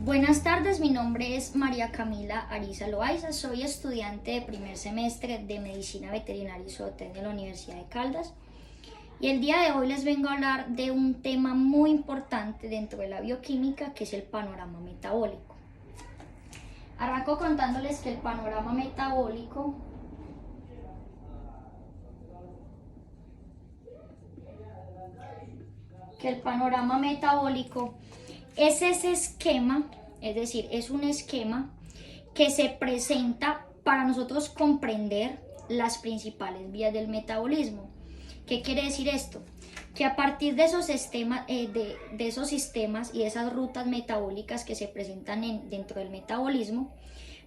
Buenas tardes, mi nombre es María Camila Ariza Loaiza, soy estudiante de primer semestre de Medicina Veterinaria y Zootecnia de la Universidad de Caldas y el día de hoy les vengo a hablar de un tema muy importante dentro de la bioquímica, que es el panorama metabólico. Arranco contándoles que el panorama metabólico es ese esquema, es decir, es un esquema que se presenta para nosotros comprender las principales vías del metabolismo. ¿Qué quiere decir esto? Que a partir de esos sistemas, de esos sistemas y de esas rutas metabólicas que se presentan dentro del metabolismo,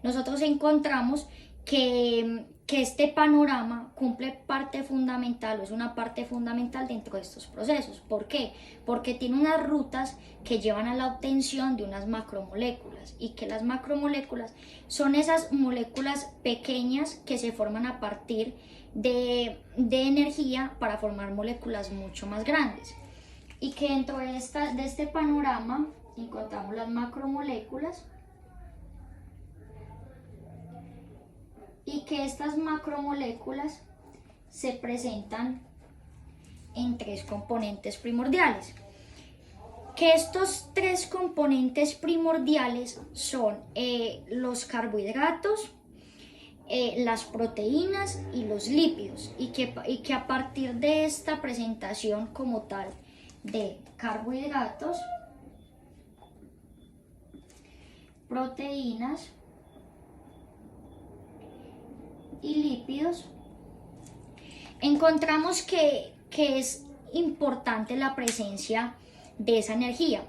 nosotros encontramos que este panorama cumple parte fundamental, o es una parte fundamental dentro de estos procesos. ¿Por qué? Porque tiene unas rutas que llevan a la obtención de unas macromoléculas, y que las macromoléculas son esas moléculas pequeñas que se forman a partir de energía para formar moléculas mucho más grandes, y que dentro de este panorama encontramos las macromoléculas, y que estas macromoléculas se presentan en tres componentes primordiales. Que estos tres componentes primordiales son los carbohidratos, las proteínas y los lípidos, y que a partir de esta presentación como tal de carbohidratos, proteínas y lípidos, encontramos que es importante la presencia de esa energía,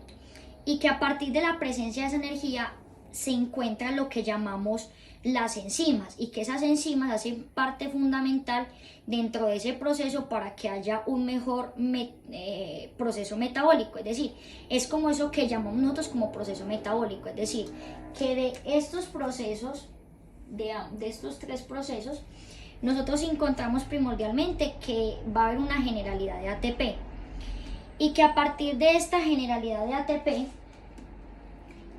y que a partir de la presencia de esa energía se encuentra lo que llamamos las enzimas, y que esas enzimas hacen parte fundamental dentro de ese proceso para que haya un mejor proceso metabólico. Es decir, es como eso que llamamos nosotros como proceso metabólico, es decir, que de estos procesos, de estos tres procesos, nosotros encontramos primordialmente que va a haber una generalidad de ATP, y que a partir de esta generalidad de ATP,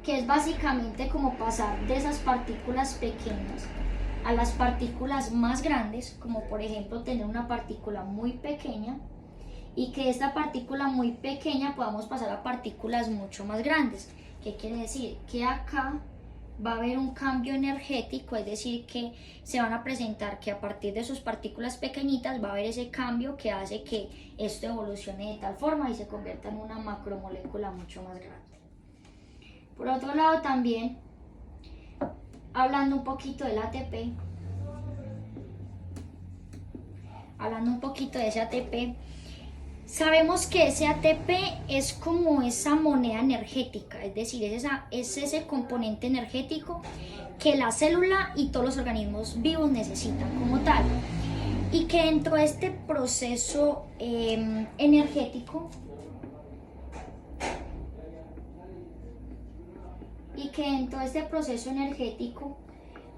que es básicamente como pasar de esas partículas pequeñas a las partículas más grandes, como por ejemplo tener una partícula muy pequeña, y que esta partícula muy pequeña podamos pasar a partículas mucho más grandes. ¿Qué quiere decir? Que acá va a haber un cambio energético, es decir, que se van a presentar que a partir de sus partículas pequeñitas va a haber ese cambio que hace que esto evolucione de tal forma y se convierta en una macromolécula mucho más grande. Por otro lado, también, hablando un poquito del ATP, de ese ATP, sabemos que ese ATP es como esa moneda energética, es decir, es ese componente energético que la célula y todos los organismos vivos necesitan como tal, y que dentro de este proceso energético,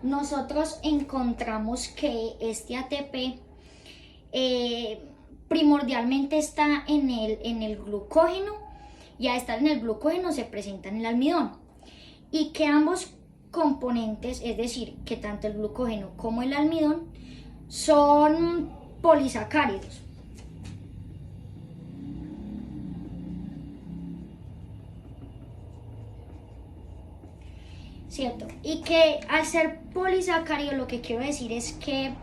nosotros encontramos que este ATP primordialmente está en el glucógeno, y al estar en el glucógeno se presenta en el almidón, y que ambos componentes, es decir, que tanto el glucógeno como el almidón son polisacáridos. ¿Cierto? Y que al ser polisacáridos, lo que quiero decir es que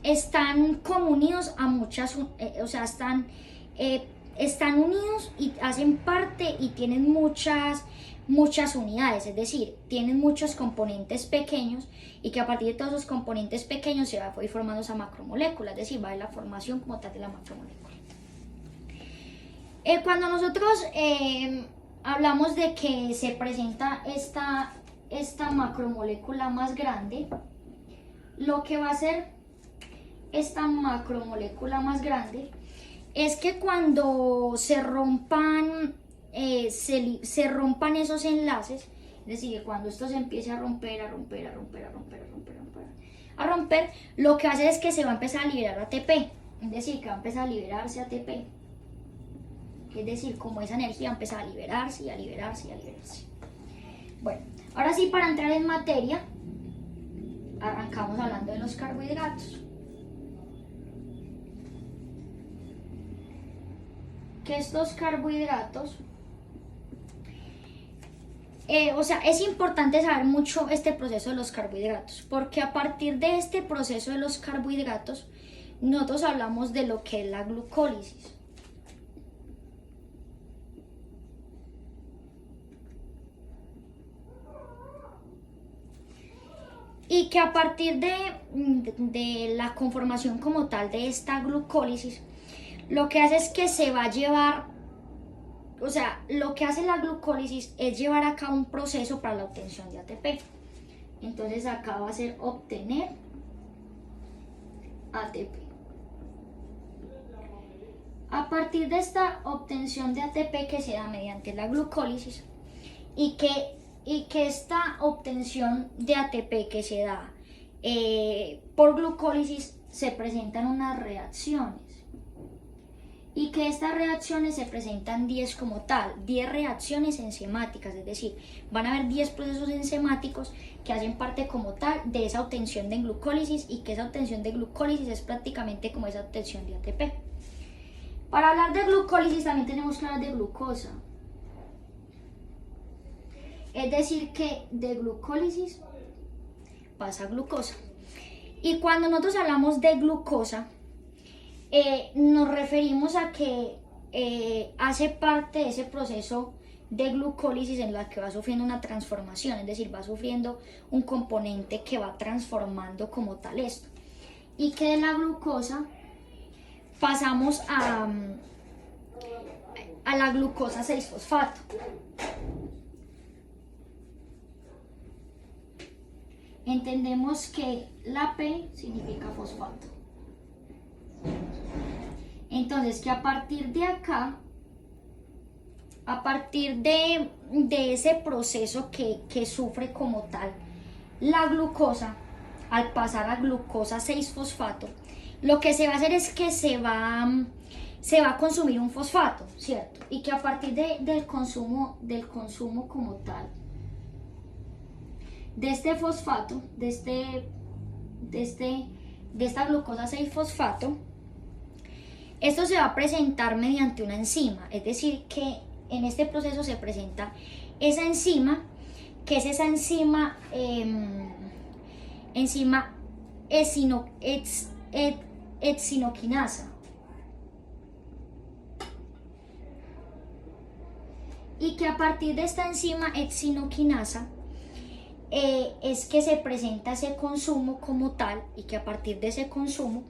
están como unidos a muchas, están unidos y hacen parte y tienen muchas unidades, es decir, tienen muchos componentes pequeños, y que a partir de todos esos componentes pequeños se va a ir formando esa macromolécula, es decir, va a haber la formación como tal de la macromolécula. Cuando nosotros hablamos de que se presenta esta macromolécula más grande, lo que va a hacer esta macromolécula más grande es que cuando se rompan esos enlaces, es decir, que cuando esto se empiece a romper, lo que hace es que se va a empezar a liberar ATP, es decir, que va a empezar a liberarse ATP. es decir, como esa energía empieza a liberarse y a liberarse y a liberarse. Bueno, ahora sí, para entrar en materia, arrancamos hablando de los carbohidratos. Que estos carbohidratos, o sea, es importante saber mucho este proceso de los carbohidratos, porque a partir de este proceso de los carbohidratos, nosotros hablamos de lo que es la glucólisis. Y que a partir de la conformación como tal de esta glucólisis, lo que hace es que se va a llevar, o sea, lo que hace la glucólisis es llevar a cabo un proceso para la obtención de ATP. Entonces acá va a ser obtener ATP. A partir de esta obtención de ATP que se da mediante la glucólisis y que esta obtención de ATP que se da por glucólisis se presentan unas reacciones y que estas reacciones se presentan 10 como tal, 10 reacciones enzimáticas, es decir, van a haber 10 procesos enzimáticos que hacen parte como tal de esa obtención de glucólisis y que esa obtención de glucólisis es prácticamente como esa obtención de ATP. Para hablar de glucólisis también tenemos que hablar de glucosa. Es decir, que de glucólisis pasa a glucosa. Y cuando nosotros hablamos de glucosa, nos referimos a que hace parte de ese proceso de glucólisis en la que va sufriendo una transformación, es decir, va sufriendo un componente que va transformando como tal esto. Y que de la glucosa pasamos a la glucosa 6-fosfato. Entendemos que la P significa fosfato. Entonces, que a partir de acá, a partir de ese proceso que sufre como tal la glucosa, al pasar a glucosa 6-fosfato, lo que se va a hacer es que se va a consumir un fosfato, ¿cierto? Y que a partir del consumo como tal, de este fosfato, de esta glucosa 6-fosfato, esto se va a presentar mediante una enzima, es decir, que en este proceso se presenta esa enzima, que es esa enzima epsinoquinasa. Y que a partir de esta enzima epsinoquinasa es que se presenta ese consumo como tal, y que a partir de ese consumo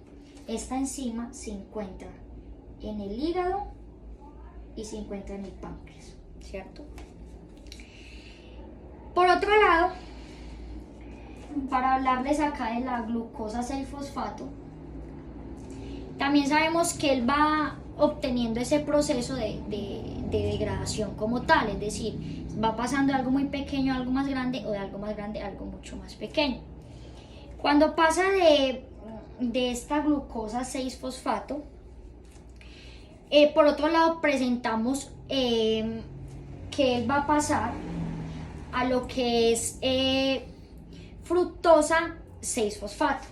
esta enzima se encuentra en el hígado y se encuentra en el páncreas, ¿cierto? Por otro lado, para hablarles acá de la glucosa 6-fosfato, también sabemos que él va obteniendo ese proceso de degradación como tal, es decir, va pasando de algo muy pequeño a algo más grande, o de algo más grande a algo mucho más pequeño. Cuando pasa de esta glucosa 6-fosfato, por otro lado presentamos que él va a pasar a lo que es fructosa 6-fosfato.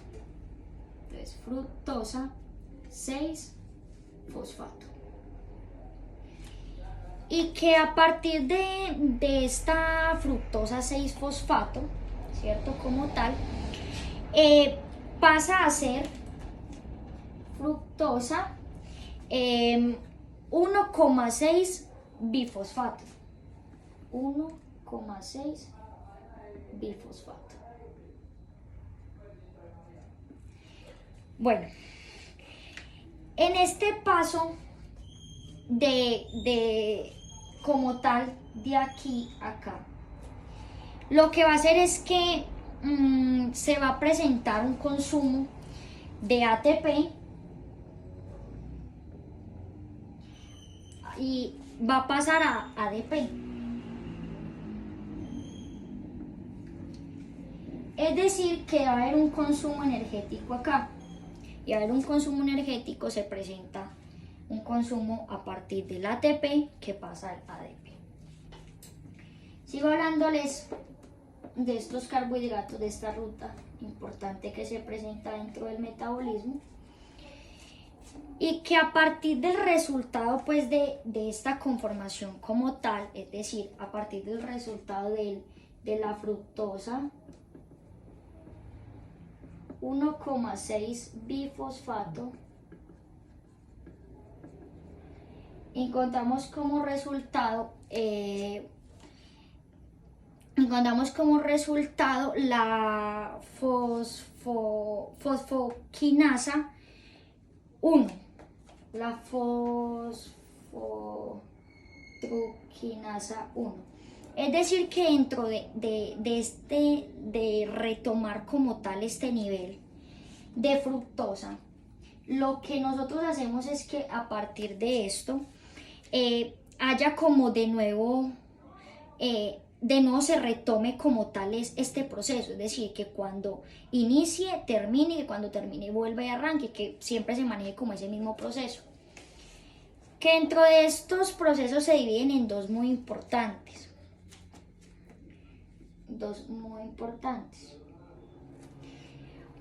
Entonces, fructosa 6-fosfato. Y que a partir de esta fructosa 6-fosfato, ¿cierto? Como tal, pasa a ser fructosa 1,6 bifosfato. 1,6 bifosfato. Bueno, en este paso como tal, de aquí a acá, lo que va a hacer es que se va a presentar un consumo de ATP y va a pasar a ADP. Es decir, que va a haber un consumo energético acá, y a haber un consumo energético se presenta un consumo a partir del ATP que pasa al ADP. Sigo hablándoles de estos carbohidratos, de esta ruta importante que se presenta dentro del metabolismo, y que a partir del resultado pues de esta conformación como tal, es decir, a partir del resultado de la fructosa 1,6 bifosfato, encontramos como resultado la fosfoquinasa 1, la fosfotruquinasa 1. Es decir, que dentro de retomar como tal este nivel de fructosa, lo que nosotros hacemos es que a partir de esto haya como de nuevo se retome como tal este proceso, es decir, que cuando inicie, termine, y que cuando termine vuelva y arranque, que siempre se maneje como ese mismo proceso. Que dentro de estos procesos se dividen en dos muy importantes.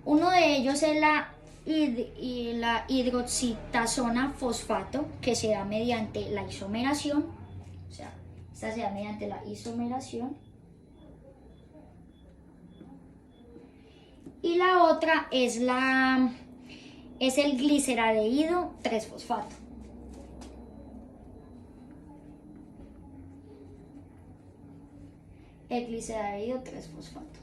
Uno de ellos es la hidroxitasona fosfato, que se da mediante la isomeración, o sea, esta se da mediante la isomeración. Y la otra es el gliceraldehído 3-fosfato. El gliceraldehído 3-fosfato.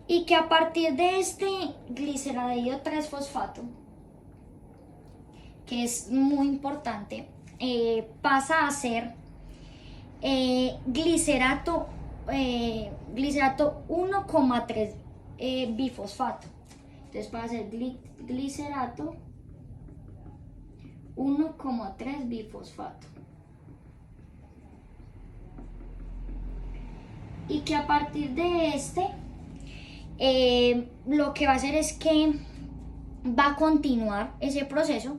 Y que a partir de este gliceraldehído 3-fosfato, que es muy importante, pasa a ser glicerato 1,3 bifosfato. Entonces pasa a ser glicerato 1,3 bifosfato. Y que a partir de lo que va a hacer es que va a continuar ese proceso,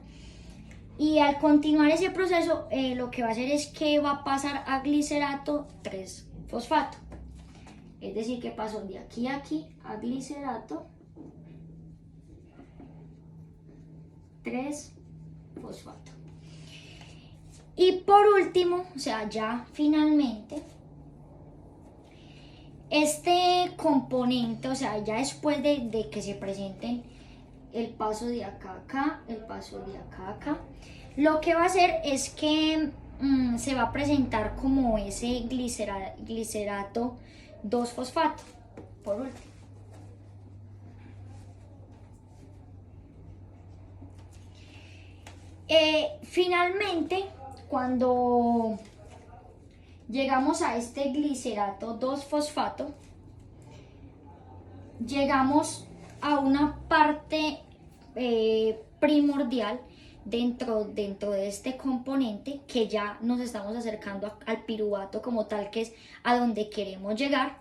y al continuar ese proceso lo que va a hacer es que va a pasar a glicerato 3-fosfato, es decir, que pasó de aquí a aquí a glicerato 3-fosfato. Y por último, o sea, ya finalmente, este componente, o sea, ya después de que se presenten el paso de acá a acá, el paso de acá a acá, lo que va a hacer es que se va a presentar como ese glicerato 2-fosfato, por último. Finalmente, cuando llegamos a este glicerato 2-fosfato, llegamos a una parte primordial dentro de este componente, que ya nos estamos acercando al piruvato como tal, que es a donde queremos llegar,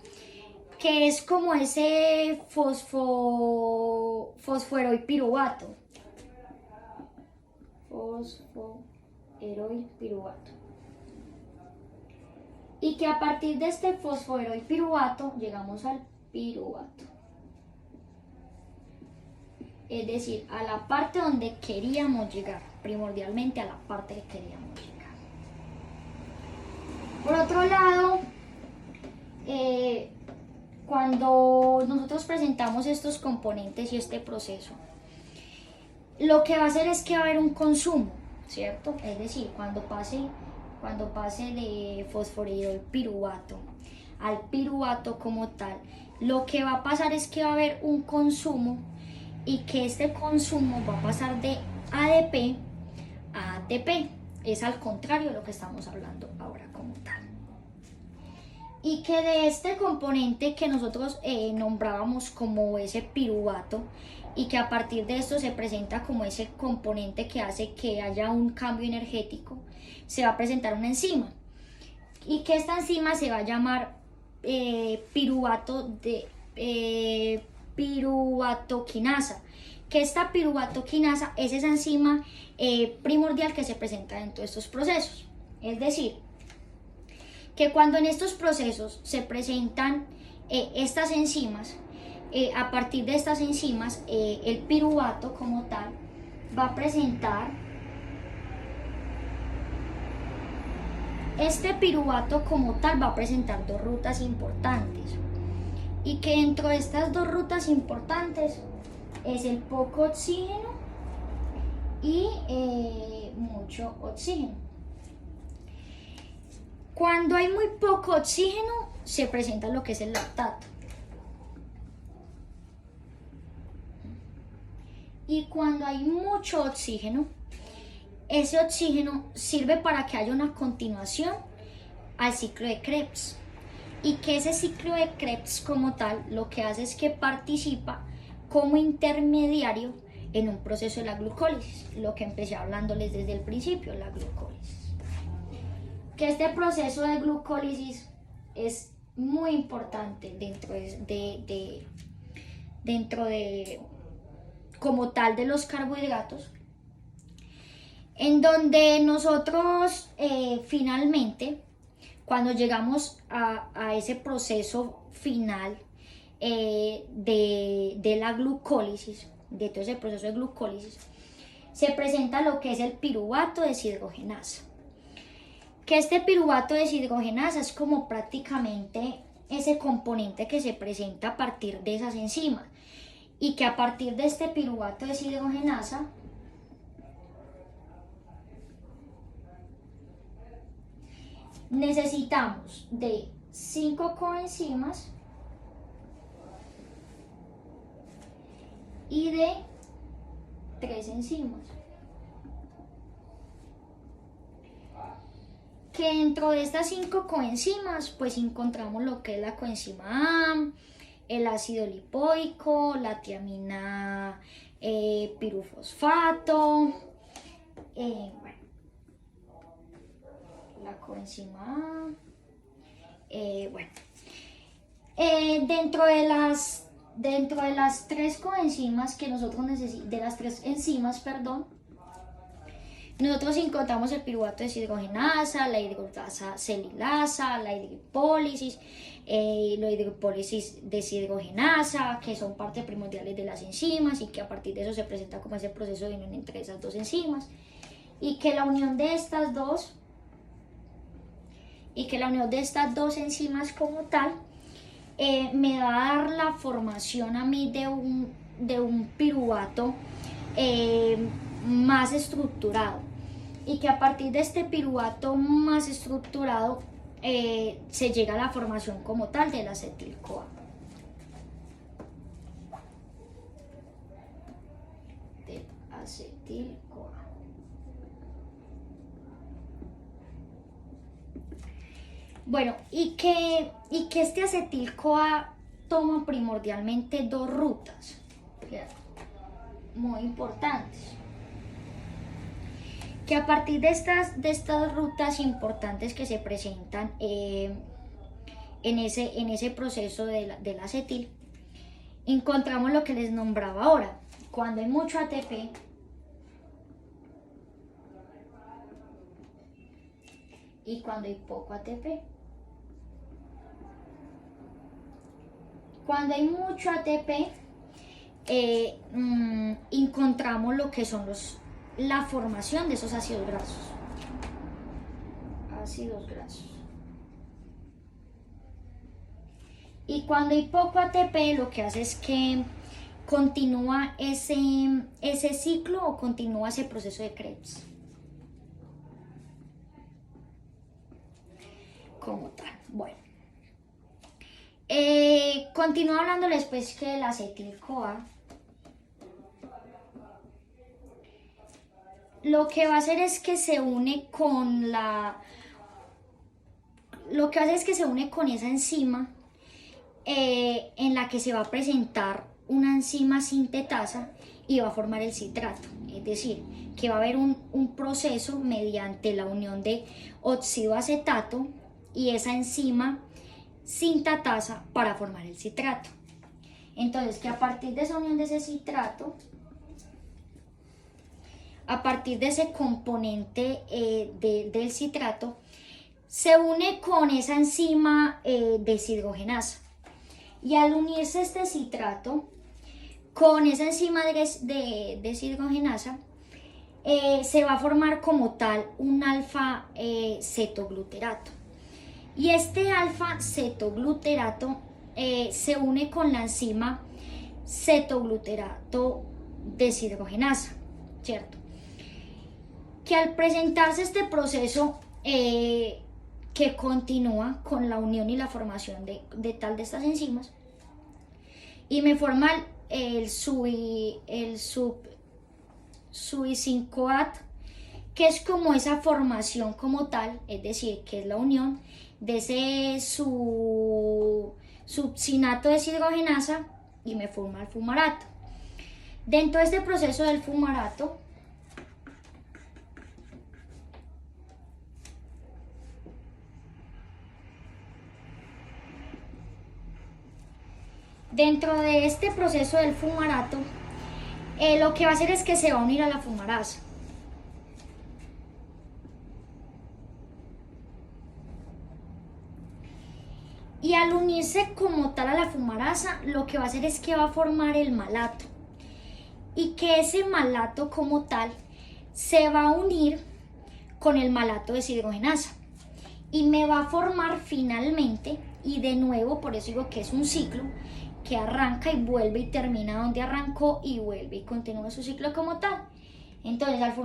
que es como ese fosfoeroipiruvato. Fosfoeroipiruvato. Y que a partir de este fosfoeroipiruvato llegamos al piruvato. Es decir, a la parte donde queríamos llegar, primordialmente a la parte que queríamos llegar. Por otro lado, cuando nosotros presentamos estos componentes y este proceso, lo que va a hacer es que va a haber un consumo, ¿cierto? Es decir, cuando pase de fosfoeroipiruvato al piruvato como tal, lo que va a pasar es que va a haber un consumo, y que este consumo va a pasar de ADP a ATP. Es al contrario de lo que estamos hablando ahora como tal. Y que de este componente que nosotros nombrábamos como ese piruvato, y que a partir de esto se presenta como ese componente que hace que haya un cambio energético, se va a presentar una enzima, y que esta enzima se va a llamar piruvatoquinasa, que esta piruvato quinasa es esa enzima primordial que se presenta dentro de estos procesos. Es decir, que cuando en estos procesos se presentan estas enzimas, a partir de estas enzimas, el piruvato como tal va a presentar, este piruvato como tal va a presentar dos rutas importantes, y que dentro de estas dos rutas importantes es el poco oxígeno y mucho oxígeno. Cuando hay muy poco oxígeno se presenta lo que es el lactato, y cuando hay mucho oxígeno, ese oxígeno sirve para que haya una continuación al ciclo de Krebs, y que ese ciclo de Krebs como tal lo que hace es que participa como intermediario en un proceso de la glucólisis, lo que empecé hablándoles desde el principio, la glucólisis. Que este proceso de glucólisis es muy importante dentro de como tal de los carbohidratos, en donde nosotros finalmente, cuando llegamos a ese proceso final de la glucólisis, de todo ese proceso de glucólisis, se presenta lo que es el piruvato deshidrogenasa. Que este piruvato deshidrogenasa es como prácticamente ese componente que se presenta a partir de esas enzimas, y que a partir de este piruvato deshidrogenasa necesitamos de 5 coenzimas y de 3 enzimas. Que dentro de estas 5 coenzimas pues encontramos lo que es la coenzima A, el ácido lipoico, la tiamina pirufosfato, la coenzima A, dentro de las 3 coenzimas que nosotros necesitamos, de las 3 enzimas, perdón, nosotros encontramos el piruvato deshidrogenasa, la hidrolasa celilasa, la hidropólisis, la hidropólisis deshidrogenasa, que son partes primordiales de las enzimas, y que a partir de eso se presenta como ese proceso de unión entre esas dos enzimas, y que la unión de estas dos enzimas como tal me va a dar la formación a mí de un piruvato más estructurado, y que a partir de este piruvato más estructurado se llega a la formación como tal del acetil-CoA. Del acetil-CoA. Bueno, y que este acetil-CoA toma primordialmente dos rutas muy importantes. Que a partir de estas rutas importantes que se presentan en ese proceso del acetil, encontramos lo que les nombraba ahora. Cuando hay mucho ATP, y cuando hay poco ATP. Cuando hay mucho ATP, encontramos lo que son la formación de esos ácidos grasos. Ácidos grasos. Y cuando hay poco ATP, lo que hace es que continúa ese ciclo, o continúa ese proceso de Krebs como tal. Bueno, continúo hablándoles pues que el acetil-CoA lo que va a hacer es que se une con esa enzima en la que se va a presentar una enzima sintetasa y va a formar el citrato. Es decir, que va a haber un proceso mediante la unión de óxido acetato y esa enzima sintatasa para formar el citrato. Entonces, que a partir de esa unión de ese citrato a partir de ese componente del citrato, se une con esa enzima deshidrogenasa. Y al unirse este citrato con esa enzima de deshidrogenasa, se va a formar como tal un alfa-cetogluterato. Y este alfa-cetogluterato se une con la enzima cetogluterato deshidrogenasa, ¿cierto? Que al presentarse este proceso que continúa con la unión y la formación de estas enzimas, y me forma el sub-5-AT, que es como esa formación como tal, es decir, que es la unión de ese subcinato deshidrogenasa y me forma el fumarato. Dentro de este proceso del fumarato, lo que va a hacer es que se va a unir a la fumarasa. Y al unirse como tal a la fumarasa, lo que va a hacer es que va a formar el malato. Y que ese malato como tal se va a unir con el malato deshidrogenasa. Y me va a formar finalmente, y de nuevo, por eso digo que es un ciclo, que arranca y vuelve y termina donde arrancó y vuelve y continúa su ciclo como tal. Entonces al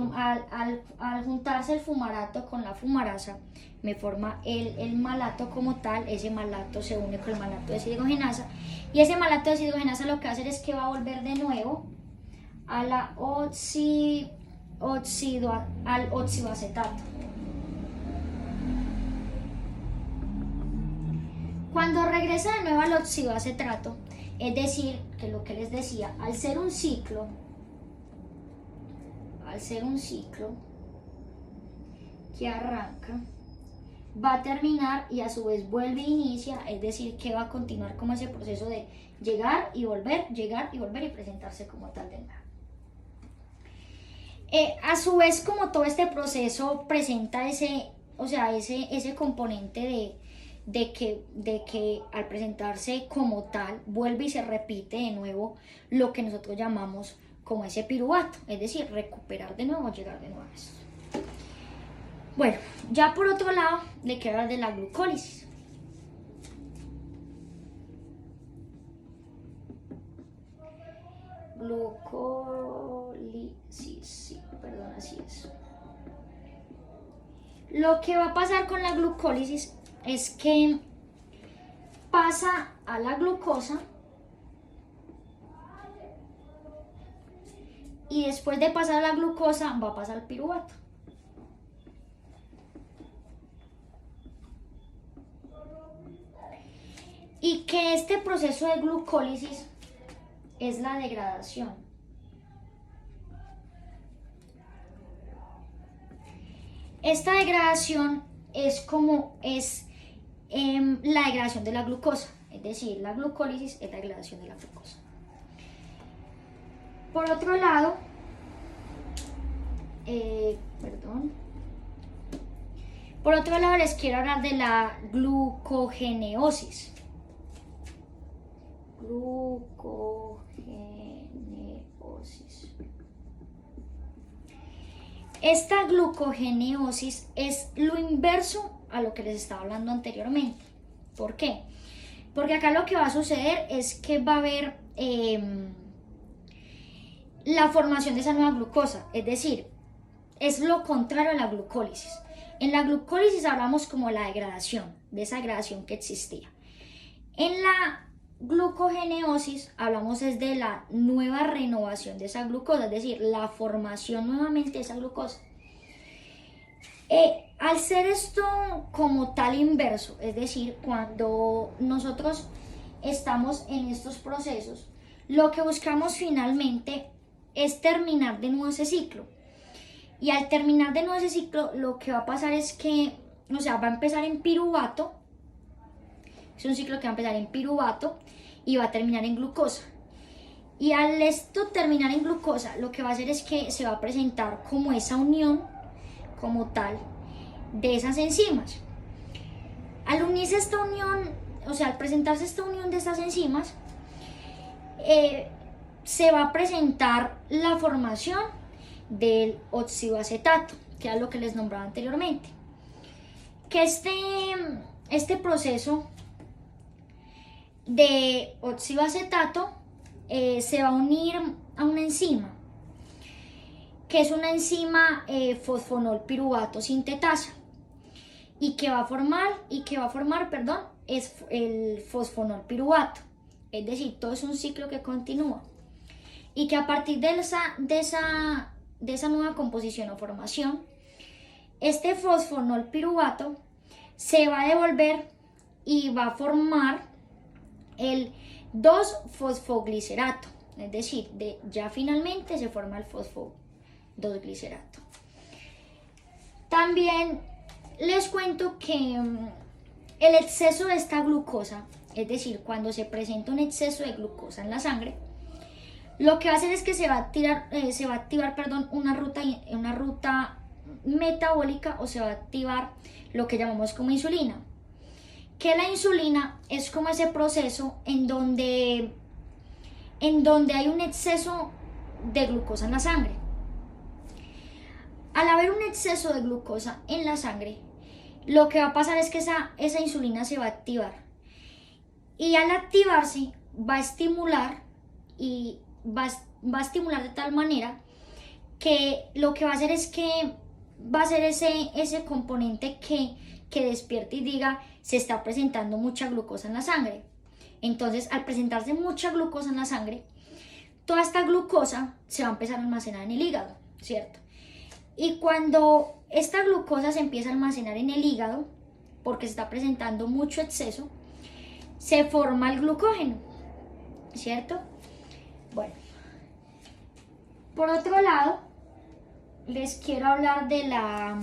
juntarse el fumarato con la fumarasa, me forma el malato como tal. Ese malato se une con el malato deshidrogenasa y ese malato deshidrogenasa lo que va a hacer es que va a volver de nuevo a la al oxidoacetato. Cuando regresa de nuevo al oxidoacetato, es decir, que lo que les decía, al ser un ciclo que arranca, va a terminar y a su vez vuelve e inicia, es decir, que va a continuar como ese proceso de llegar y volver y presentarse como tal de nuevo. A su vez, como todo este proceso presenta ese componente de que al presentarse como tal vuelve y se repite de nuevo lo que nosotros llamamos como ese piruvato, es decir, recuperar de nuevo, llegar de nuevo a eso. Bueno, ya por otro lado, le quiero hablar de la glucólisis. Sí, perdón, así es. Lo que va a pasar con la glucólisis es que pasa a la glucosa y después de pasar a la glucosa va a pasar al piruvato. Y que este proceso de glucólisis es la degradación. Esta degradación es la degradación de la glucosa, es decir, la glucólisis es la degradación de la glucosa. Por otro lado, les quiero hablar de la glucogeneosis. Esta glucogeneosis es lo inverso a lo que les estaba hablando anteriormente. ¿Por qué? Porque acá lo que va a suceder es que va a haber la formación de esa nueva glucosa, es decir, es lo contrario a la glucólisis. En la glucólisis hablamos como la degradación, de esa degradación que existía. En la glucogeneosis hablamos es de la nueva renovación de esa glucosa, es decir, la formación nuevamente de esa glucosa. Al ser esto como tal inverso, es decir, cuando nosotros estamos en estos procesos, lo que buscamos finalmente es terminar de nuevo ese ciclo. Y al terminar de nuevo ese ciclo, lo que va a pasar es que, va a empezar en piruvato. Es un ciclo que va a empezar en piruvato y va a terminar en glucosa. Y al esto terminar en glucosa, lo que va a hacer es que se va a presentar como esa unión, como tal, de esas enzimas. Al unirse esta unión, o sea, al presentarse esta unión de estas enzimas, se va a presentar la formación del óxido acetato, que era lo que les nombraba anteriormente. Que este proceso de óxido acetato se va a unir a una enzima, que es una enzima fosfonol piruvato sintetasa, y que va a formar, perdón, es el fosfonol piruvato. Es decir, todo es un ciclo que continúa, y que a partir de esa nueva composición o formación, este fosfonol piruvato se va a devolver y va a formar el 2-fosfoglicerato, es decir, ya finalmente se forma el fosfo-2-glicerato. También les cuento que el exceso de esta glucosa, es decir, cuando se presenta un exceso de glucosa en la sangre, lo que va a hacer es que se va a activar una ruta metabólica, o se va a activar lo que llamamos como insulina. Que la insulina es como ese proceso en donde hay un exceso de glucosa en la sangre. Al haber un exceso de glucosa en la sangre, lo que va a pasar es que esa insulina se va a activar, y al activarse va a estimular de tal manera que lo que va a hacer es que va a ser ese componente que despierte y diga: se está presentando mucha glucosa en la sangre. Entonces, al presentarse mucha glucosa en la sangre, toda esta glucosa se va a empezar a almacenar en el hígado, ¿cierto? Y cuando esta glucosa se empieza a almacenar en el hígado, porque se está presentando mucho exceso, se forma el glucógeno, ¿cierto? Bueno, por otro lado, les quiero hablar de la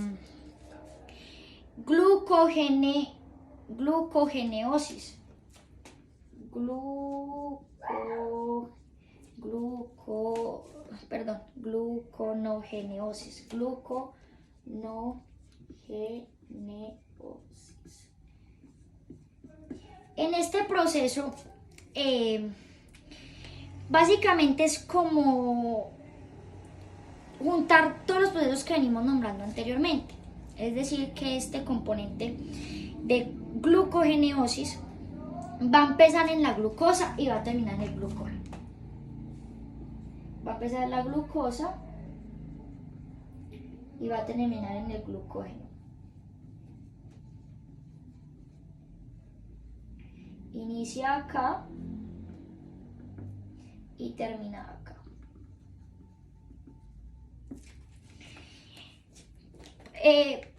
glucogeneosis. Gluconogeneosis. En este proceso, básicamente es como juntar todos los procesos que venimos nombrando anteriormente. Es decir, que este componente de glucogeneosis va a empezar en la glucosa y va a terminar en el glucógeno. Va a empezar en la glucosa y va a terminar en el glucógeno. Inicia acá y termina acá.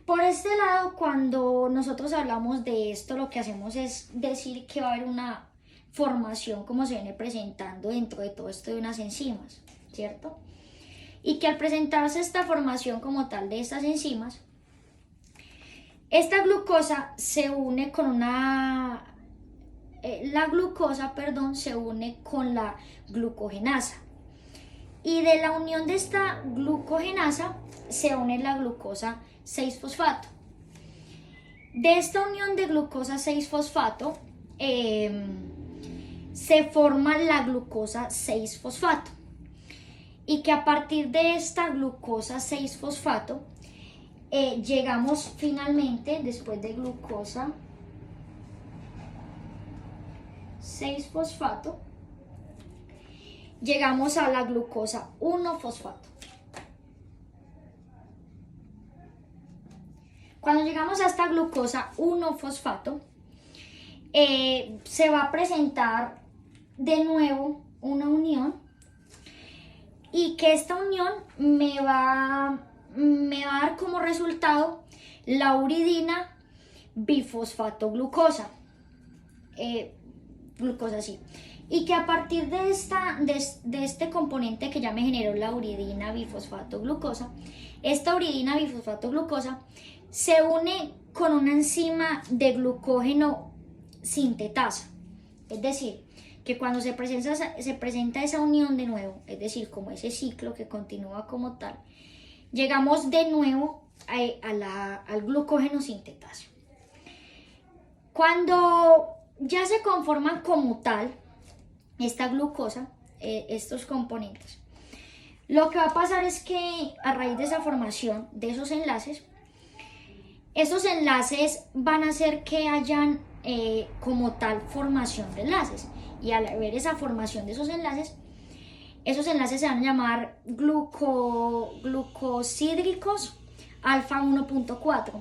Por este lado, cuando nosotros hablamos de esto, lo que hacemos es decir que va a haber una formación, como se viene presentando dentro de todo esto, de unas enzimas, ¿cierto? Y que al presentarse esta formación como tal de estas enzimas, esta glucosa se une con la glucosa se une con la glucogenasa. Y de la unión de esta glucogenasa se une la glucosa 6-fosfato. De esta unión de glucosa 6-fosfato se forma la glucosa 6-fosfato. Y que a partir de esta glucosa 6-fosfato llegamos finalmente, después de glucosa 6-fosfato, llegamos a la glucosa 1-fosfato. Cuando llegamos a esta glucosa 1-fosfato, se va a presentar de nuevo una unión, y que esta unión me va a dar como resultado la uridina bifosfatoglucosa. Glucosa, sí. Y que a partir de este componente que ya me generó la uridina bifosfatoglucosa, esta uridina bifosfatoglucosa se une con una enzima de glucógeno sintetasa. Es decir, que cuando se presenta esa unión de nuevo, es decir, como ese ciclo que continúa como tal, llegamos de nuevo al glucógeno sintetasa. Cuando ya se conforman como tal esta glucosa, estos componentes, lo que va a pasar es que a raíz de esa formación de esos enlaces van a hacer que hayan como tal formación de enlaces, y al haber esa formación de esos enlaces se van a llamar glucosídricos alfa 1.4,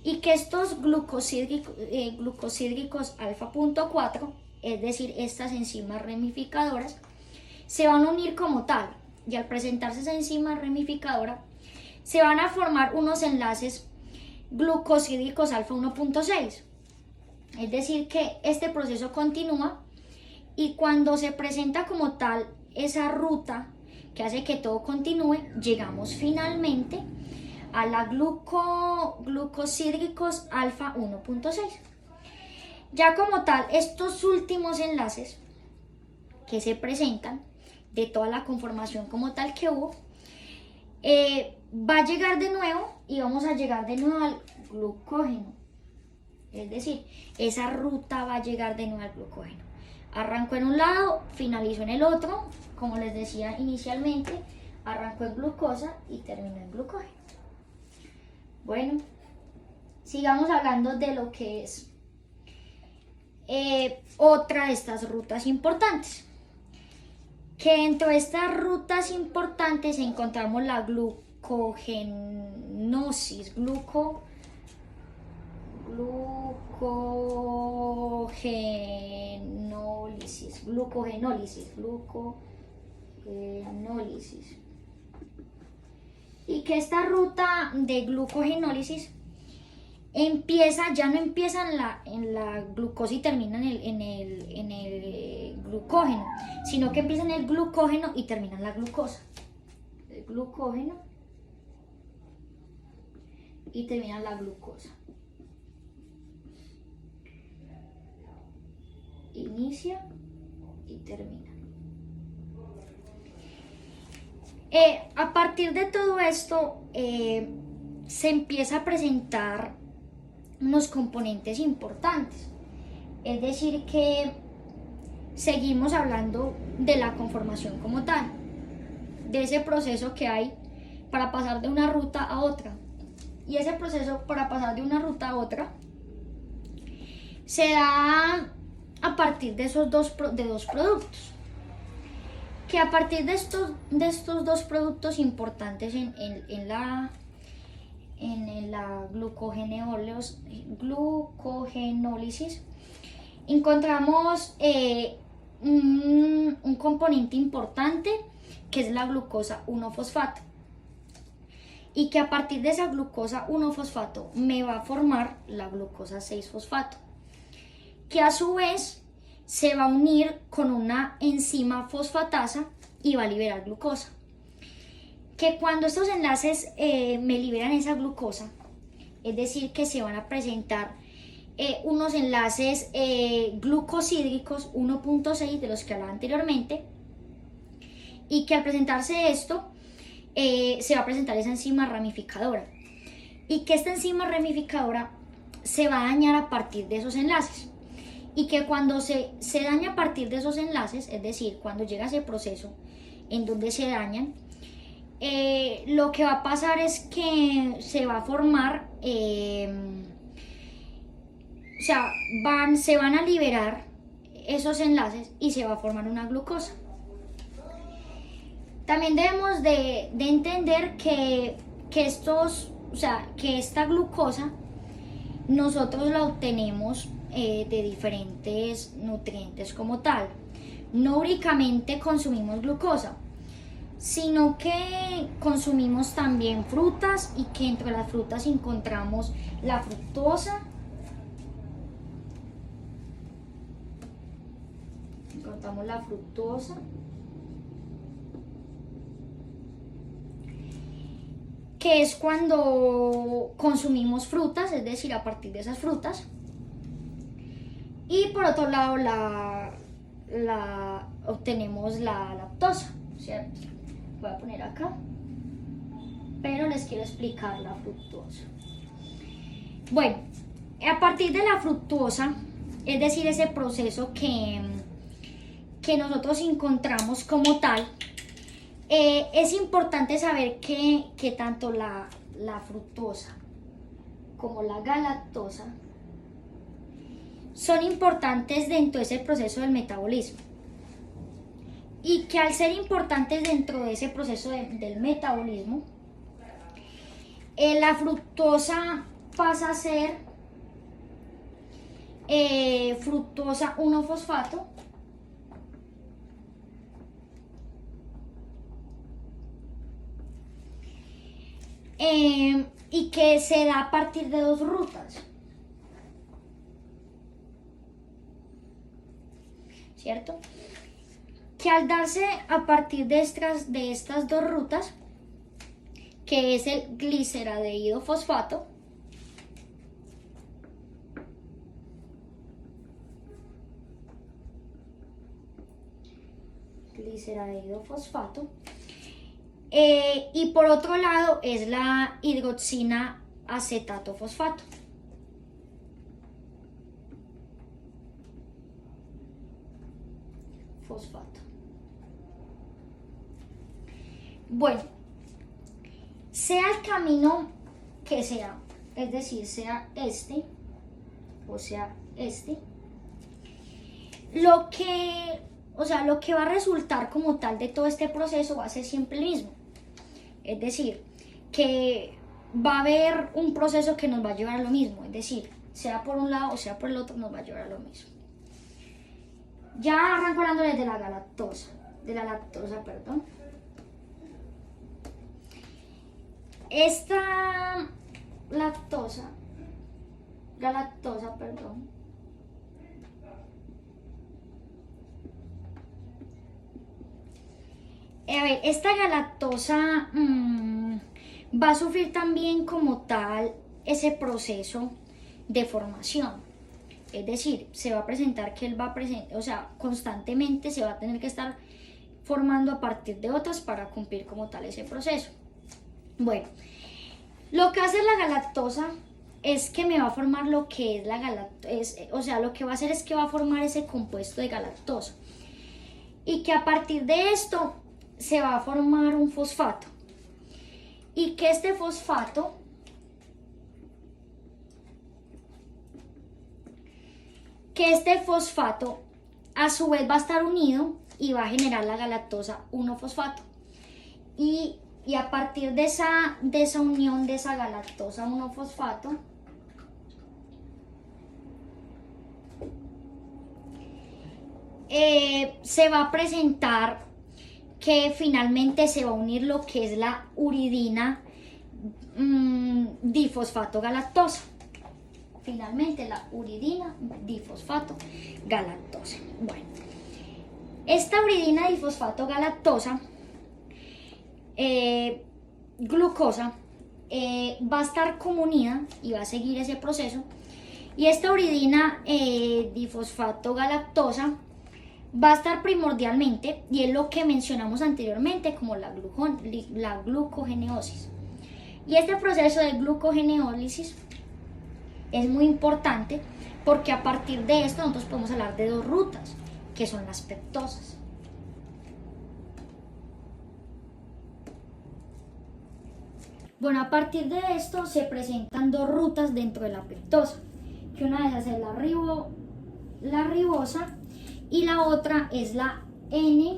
y que estos glucosídricos alfa 1.4, es decir, estas enzimas ramificadoras, se van a unir como tal, y al presentarse esa enzima ramificadora se van a formar unos enlaces glucosídricos alfa 1.6. Es decir, que este proceso continúa, y cuando se presenta como tal esa ruta que hace que todo continúe, llegamos finalmente a la glucosídricos alfa 1.6. Ya como tal, estos últimos enlaces que se presentan de toda la conformación como tal que hubo, va a llegar de nuevo, y vamos a llegar de nuevo al glucógeno. Es decir, esa ruta va a llegar de nuevo al glucógeno. Arrancó en un lado, finalizó en el otro, como les decía inicialmente, arrancó en glucosa y terminó en glucógeno. Bueno, sigamos hablando de lo que es otra de estas rutas importantes. Que dentro de estas rutas importantes encontramos la glucogenosis, glucogenólisis. Y que esta ruta de glucogenólisis ya no empieza en la glucosa y termina en el glucógeno, sino que empieza en el glucógeno y termina en la glucosa. El glucógeno y termina en la glucosa. Inicia y termina. A partir de todo esto se empieza a presentar unos componentes importantes, es decir, que seguimos hablando de la conformación como tal, de ese proceso que hay para pasar de una ruta a otra, y ese proceso para pasar de una ruta a otra se da a partir de dos productos, que a partir de estos dos productos importantes en la glucogenólisis encontramos un componente importante, que es la glucosa 1-fosfato, y que a partir de esa glucosa 1-fosfato me va a formar la glucosa 6-fosfato, que a su vez se va a unir con una enzima fosfatasa y va a liberar glucosa. Que cuando estos enlaces me liberan esa glucosa, es decir, que se van a presentar unos enlaces glucosídricos 1.6 de los que hablaba anteriormente, y que al presentarse esto se va a presentar esa enzima ramificadora, y que esta enzima ramificadora se va a dañar a partir de esos enlaces, y que cuando se daña a partir de esos enlaces, es decir, cuando llega ese proceso en donde se dañan, lo que va a pasar es que se va a formar, se van a liberar esos enlaces y se va a formar una glucosa. También debemos de entender que esta glucosa nosotros la obtenemos de diferentes nutrientes como tal. No únicamente consumimos glucosa, sino que consumimos también frutas, y que entre las frutas encontramos la fructosa, que es cuando consumimos frutas, es decir, a partir de esas frutas. Y por otro lado obtenemos la lactosa, ¿cierto? Voy a poner acá, pero les quiero explicar la fructuosa. Bueno, a partir de la fructuosa, es decir, ese proceso que nosotros encontramos como tal, es importante saber que tanto la fructosa como la galactosa son importantes dentro de ese proceso del metabolismo. Y que al ser importantes dentro de ese proceso del metabolismo, la fructosa pasa a ser fructosa 1-fosfato, y que se da a partir de 2 rutas, ¿cierto? Que al darse a partir de estas 2 rutas, que es el gliceradehído fosfato, y por otro lado es la hidroxina acetato fosfato. Bueno, sea el camino que sea, es decir, sea este o sea este, lo que va a resultar como tal de todo este proceso va a ser siempre el mismo. Es decir, que va a haber un proceso que nos va a llevar a lo mismo, es decir, sea por un lado o sea por el otro, nos va a llevar a lo mismo. Ya arranco hablándoles de la lactosa, perdón. Esta galactosa, perdón. A ver, esta galactosa va a sufrir también como tal ese proceso de formación. Es decir, se va a presentar que él va a presentar, o sea, constantemente se va a tener que estar formando a partir de otras para cumplir como tal ese proceso. Bueno, lo que hace la galactosa es que me va a formar lo que es la galactosa, o sea, lo que va a hacer es que va a formar ese compuesto de galactosa. Y que a partir de esto se va a formar un fosfato. Y que este fosfato a su vez va a estar unido y va a generar la galactosa 1-fosfato. Y a partir de esa unión de esa galactosa 1-fosfato, se va a presentar que finalmente se va a unir lo que es la uridina difosfato galactosa. Finalmente la uridina difosfato galactosa. Bueno, esta uridina difosfato galactosa, glucosa, va a estar como unida y va a seguir ese proceso. Y esta uridina difosfato galactosa va a estar primordialmente, y es lo que mencionamos anteriormente, como la glucogeneosis. Y este proceso de glucogeneólisis es muy importante porque a partir de esto nosotros podemos hablar de 2 rutas, que son las peptosas. Bueno, a partir de esto se presentan 2 rutas dentro de la peptosa, que una de esas es la ribosa y la otra es la NADPH.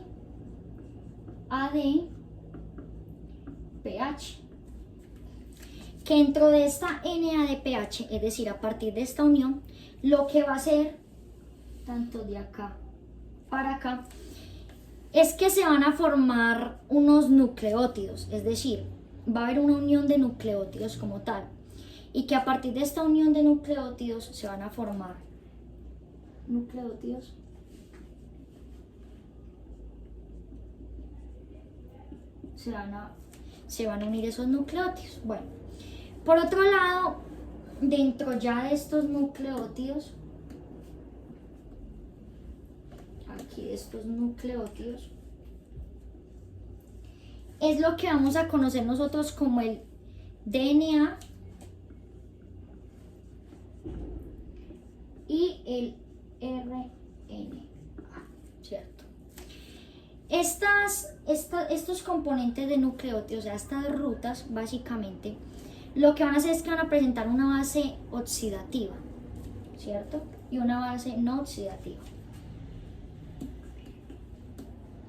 Que dentro de esta NADPH, es decir, a partir de esta unión, lo que va a hacer, tanto de acá para acá, es que se van a formar unos nucleótidos, es decir, va a haber una unión de nucleótidos como tal, y que a partir de esta unión de nucleótidos se van a formar nucleótidos se van a unir esos nucleótidos. Bueno, por otro lado, dentro ya de estos nucleótidos aquí de estos nucleótidos, es lo que vamos a conocer nosotros como el DNA y el RNA, ¿cierto? Estos componentes de nucleótidos, o sea, estas rutas, básicamente, lo que van a hacer es que van a presentar una base oxidativa, ¿cierto? Y una base no oxidativa.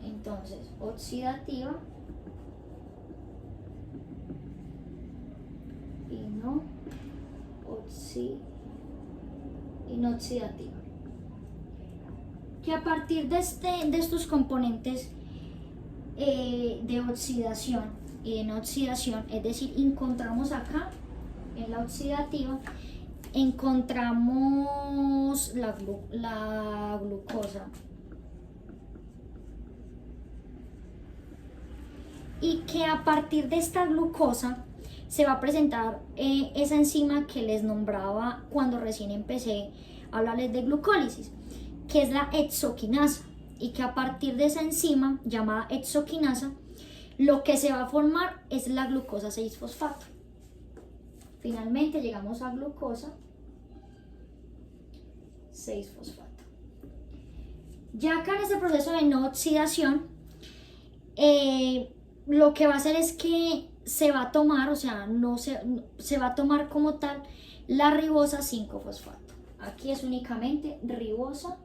Entonces, oxidativa y no oxidativa. Que a partir de estos componentes de oxidación y de no oxidación, es decir, encontramos acá en la oxidativa, encontramos la glucosa, y que a partir de esta glucosa se va a presentar esa enzima que les nombraba cuando recién empecé a hablarles de glucólisis, que es la hexoquinasa, y que a partir de esa enzima llamada hexoquinasa, lo que se va a formar es la glucosa 6-fosfato. Finalmente llegamos a glucosa 6-fosfato. Ya acá en este proceso de no oxidación, lo que va a hacer es que se va a tomar, o sea, se va a tomar como tal la ribosa 5-fosfato. Aquí es únicamente ribosa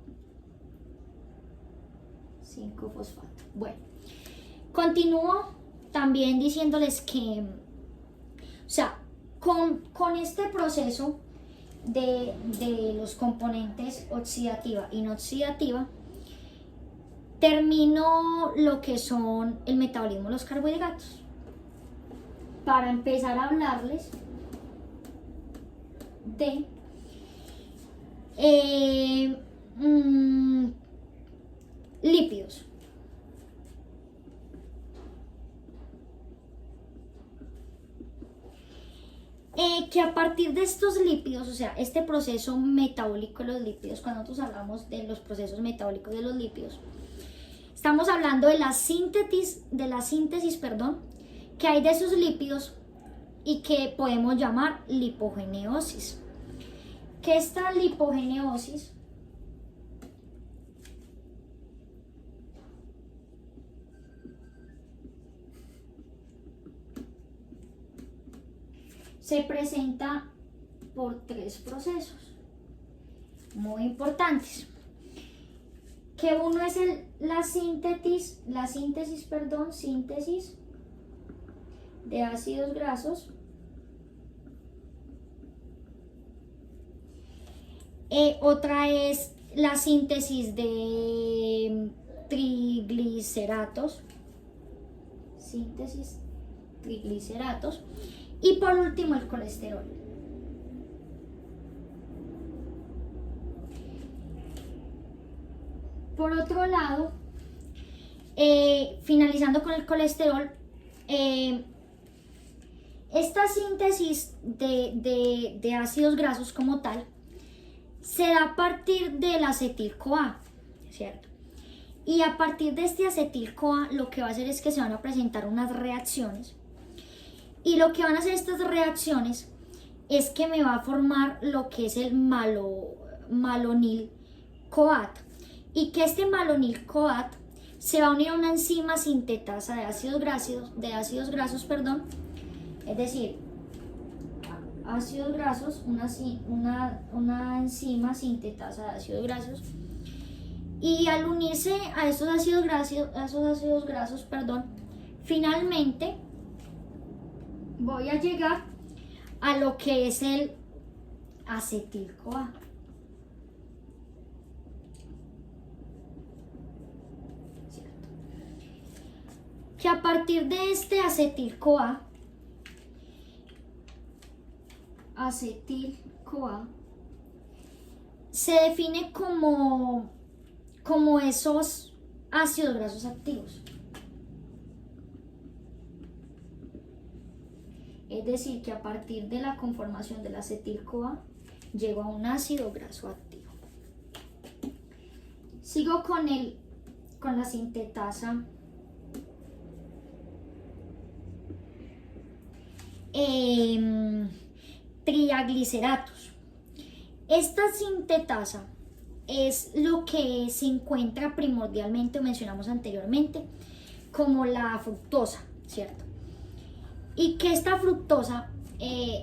5-fosfato. Bueno, continúo también diciéndoles que, o sea, con este proceso de los componentes oxidativa y no oxidativa, termino lo que son el metabolismo de los carbohidratos, para empezar a hablarles de lípidos. Que a partir de estos lípidos, o sea, este proceso metabólico de los lípidos, cuando nosotros hablamos de los procesos metabólicos de los lípidos, estamos hablando de la síntesis, que hay de esos lípidos y que podemos llamar lipogeneosis. Que esta lipogeneosis se presenta por 3 procesos muy importantes. Que uno es la síntesis de ácidos grasos. Otra es la síntesis de trigliceratos. Y por último el colesterol. Por otro lado, finalizando con el colesterol, esta síntesis de ácidos grasos como tal se da a partir del acetil-CoA, ¿cierto? Y a partir de este acetil-CoA lo que va a hacer es que se van a presentar unas reacciones, y lo que van a hacer estas reacciones es que me va a formar lo que es el malonil-CoAT, y que este malonil-CoAT se va a unir a una enzima sintetasa de ácidos grasos, es decir, ácidos grasos, una enzima sintetasa de ácidos grasos, y al unirse a esos ácidos grasos, finalmente voy a llegar a lo que es el acetil-CoA. Que a partir de este acetil-CoA se define como esos ácidos grasos activos. Es decir, que a partir de la conformación del acetil-CoA llego a un ácido graso activo. Sigo con la sintetasa triagliceratos. Esta sintetasa es lo que se encuentra primordialmente, mencionamos anteriormente, como la fructosa, ¿cierto? Y que esta fructosa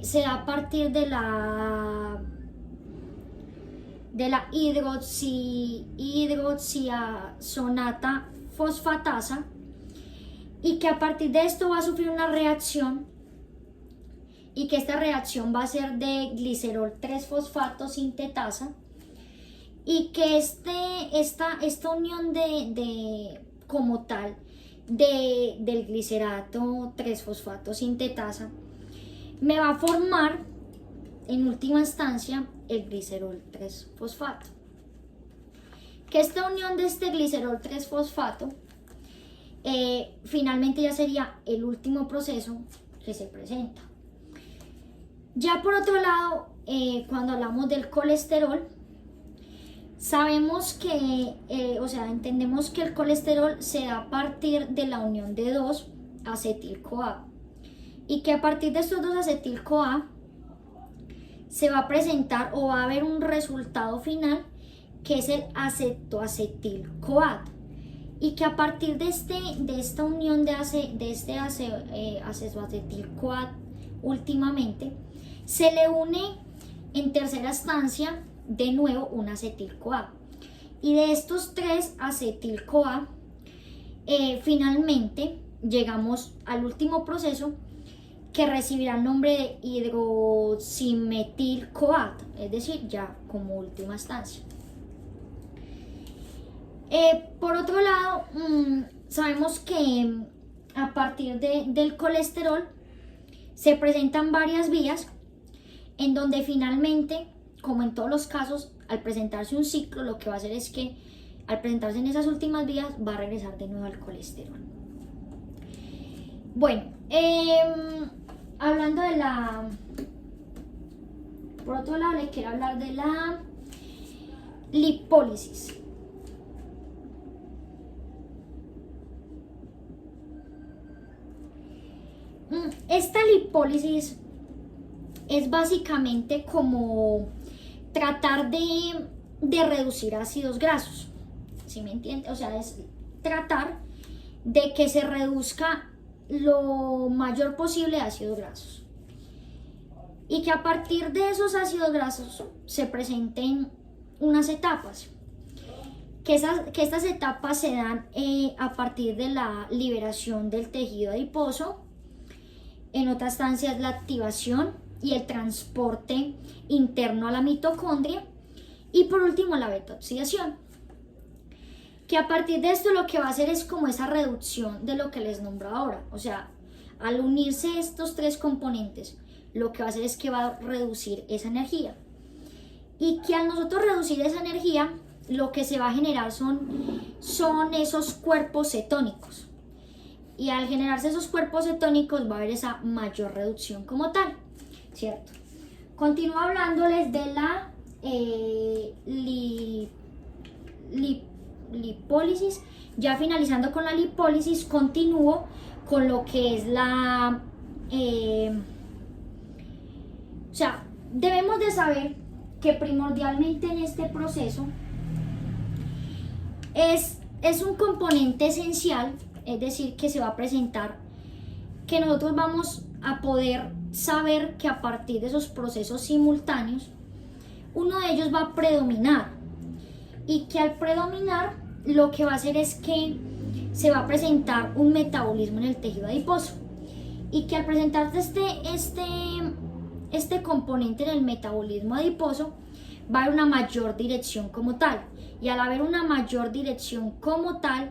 se da a partir de la hidroxiazonata fosfatasa, y que a partir de esto va a sufrir una reacción, y que esta reacción va a ser de glicerol 3-fosfato sintetasa, y que esta unión como tal del glicerato 3-fosfato sintetasa me va a formar en última instancia el glicerol 3-fosfato. Que esta unión de este glicerol 3-fosfato finalmente ya sería el último proceso que se presenta. Ya por otro lado, cuando hablamos del colesterol, sabemos que, entendemos que el colesterol se da a partir de la unión de 2 acetil-CoA, y que a partir de estos 2 acetil-CoA se va a presentar o va a haber un resultado final que es el acetoacetil-CoA, y que a partir de esta unión de acetoacetil-CoA últimamente se le une en tercera instancia de nuevo un acetil-CoA, y de estos 3 acetil-CoA finalmente llegamos al último proceso que recibirá el nombre de hidroximetil-CoA, es decir, ya como última instancia. Por otro lado, sabemos que a partir del colesterol se presentan varias vías en donde finalmente, como en todos los casos, al presentarse un ciclo, lo que va a hacer es que al presentarse en esas últimas vías va a regresar de nuevo al colesterol. Bueno, hablando de por otro lado les quiero hablar de la lipólisis. Esta lipólisis es básicamente como tratar de reducir ácidos grasos, ¿sí me entiende? O sea, es tratar de que se reduzca lo mayor posible ácidos grasos, y que a partir de esos ácidos grasos se presenten unas etapas, que estas etapas se dan a partir de la liberación del tejido adiposo, en otra instancia es la activación y el transporte interno a la mitocondria, y por último la beta-oxidación, que a partir de esto lo que va a hacer es como esa reducción de lo que les nombro ahora. O sea, al unirse estos 3 componentes, lo que va a hacer es que va a reducir esa energía, y que al nosotros reducir esa energía, lo que se va a generar son esos cuerpos cetónicos, y al generarse esos cuerpos cetónicos va a haber esa mayor reducción como tal, ¿cierto? Continúo hablándoles de la lipólisis. Ya finalizando con la lipólisis, continúo con lo que es o sea, debemos de saber que primordialmente en este proceso es un componente esencial, es decir, que se va a presentar, que nosotros vamos a poder saber que a partir de esos procesos simultáneos, uno de ellos va a predominar, y que al predominar lo que va a hacer es que se va a presentar un metabolismo en el tejido adiposo, y que al presentarse este componente en el metabolismo adiposo va a haber una mayor dirección como tal, y al haber una mayor dirección como tal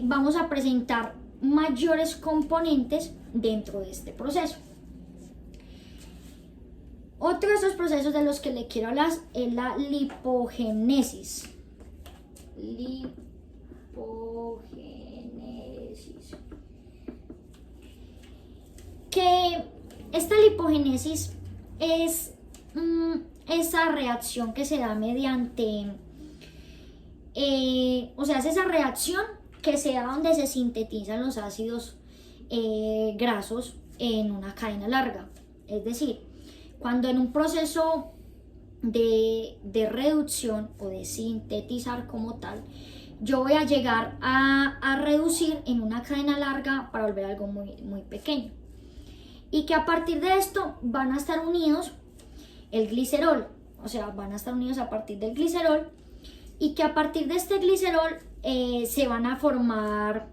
vamos a presentar mayores componentes dentro de este proceso. Otro de esos procesos de los que le quiero hablar es la lipogénesis. Que esta lipogénesis es esa reacción que se da mediante o sea, es esa reacción que se da donde se sintetizan los ácidos grasos en una cadena larga. Es decir, cuando en un proceso de reducción o de sintetizar como tal, yo voy a llegar a reducir en una cadena larga para volver algo muy, muy pequeño. Y que a partir de esto van a estar unidos el glicerol, o sea, van a estar unidos a partir del glicerol, y que a partir de este glicerol se van a formar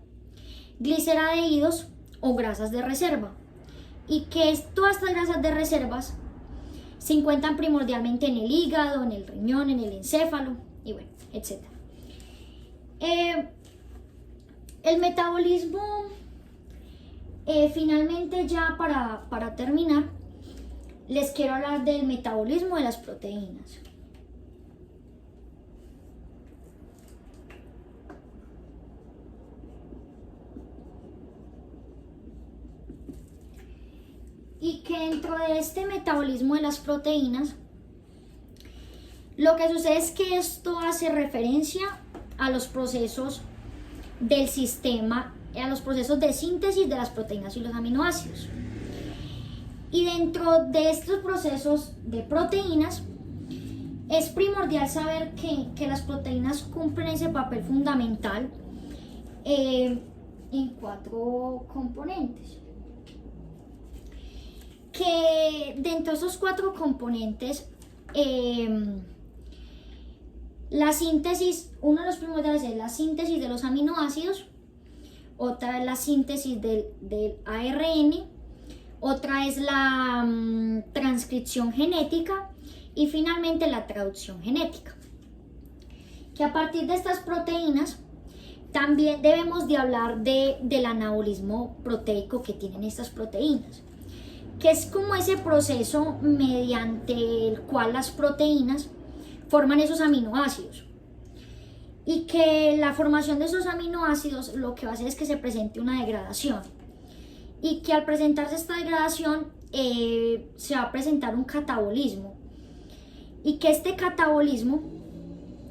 gliceraldehídos o grasas de reserva. Y que todas estas grasas de reservas se encuentran primordialmente en el hígado, en el riñón, en el encéfalo, y bueno, etc. El metabolismo, finalmente ya para terminar, les quiero hablar del metabolismo de las proteínas. Y que dentro de este metabolismo de las proteínas, lo que sucede es que esto hace referencia a los procesos del sistema, a los procesos de síntesis de las proteínas y los aminoácidos. Y dentro de estos procesos de proteínas, es primordial saber que las proteínas cumplen ese papel fundamental en 4 componentes. Que dentro de esos 4 componentes, la síntesis, uno de los primordiales es la síntesis de los aminoácidos, otra es la síntesis del ARN, otra es la transcripción genética y finalmente la traducción genética. Que a partir de estas proteínas también debemos de hablar del anabolismo proteico que tienen estas proteínas, que es como ese proceso mediante el cual las proteínas forman esos aminoácidos, y que la formación de esos aminoácidos lo que va a hacer es que se presente una degradación, y que al presentarse esta degradación se va a presentar un catabolismo, y que este catabolismo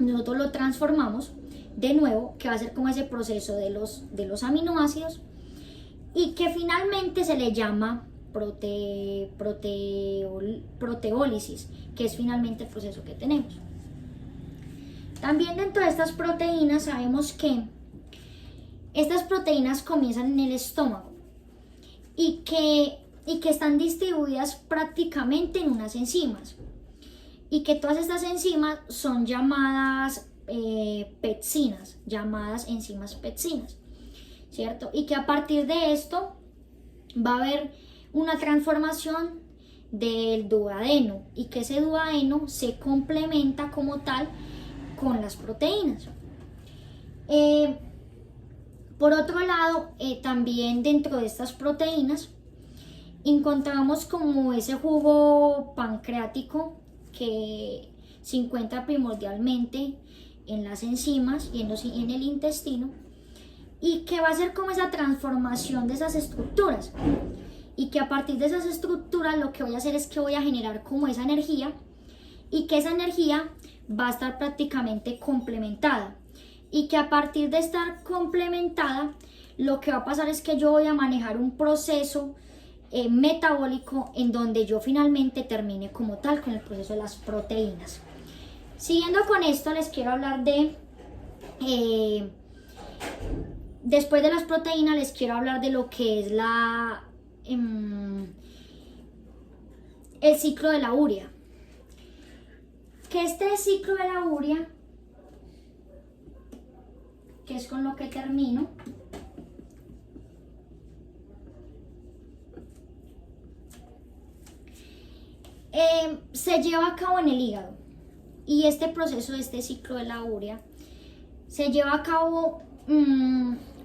nosotros lo transformamos de nuevo, que va a ser como ese proceso de los aminoácidos, y que finalmente se le llama proteólisis, que es finalmente el proceso que tenemos. También dentro de estas proteínas sabemos que estas proteínas comienzan en el estómago y que están distribuidas prácticamente en unas enzimas, y que todas estas enzimas son llamadas pepsinas, llamadas enzimas pepsinas, ¿cierto? Y que a partir de esto va a haber una transformación del duodeno, y que ese duodeno se complementa como tal con las proteínas. Por otro lado, también dentro de estas proteínas encontramos como ese jugo pancreático que se encuentra primordialmente en las enzimas y en el intestino, y que va a ser como esa transformación de esas estructuras, y que a partir de esas estructuras lo que voy a hacer es que voy a generar como esa energía, y que esa energía va a estar prácticamente complementada, y que a partir de estar complementada lo que va a pasar es que yo voy a manejar un proceso metabólico en donde yo finalmente termine como tal con el proceso de las proteínas. Siguiendo con esto, les quiero hablar después de las proteínas, les quiero hablar de lo que es el ciclo de la urea. Que este ciclo de la urea, que es con lo que termino, se lleva a cabo en el hígado, y este proceso, este ciclo de la urea, se lleva a cabo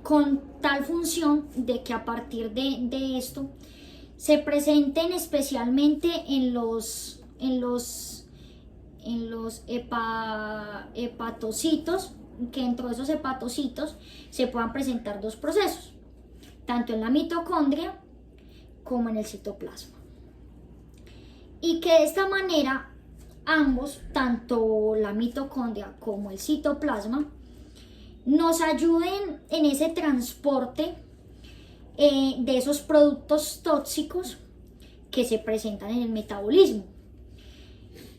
con tal función de que a partir de esto se presenten especialmente en los hepatocitos, que dentro de esos hepatocitos se puedan presentar 2 procesos, tanto en la mitocondria como en el citoplasma, y que de esta manera ambos, tanto la mitocondria como el citoplasma, nos ayuden en ese transporte de esos productos tóxicos que se presentan en el metabolismo.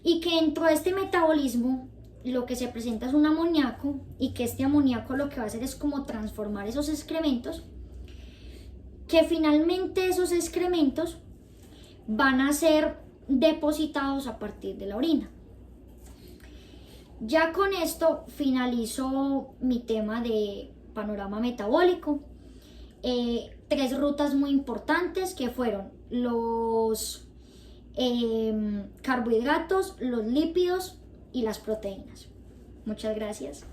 Y que dentro de este metabolismo lo que se presenta es un amoníaco, y que este amoníaco lo que va a hacer es como transformar esos excrementos, que finalmente esos excrementos van a ser depositados a partir de la orina. Ya con esto finalizo mi tema de panorama metabólico. 3 rutas muy importantes que fueron los carbohidratos, los lípidos y las proteínas. Muchas gracias.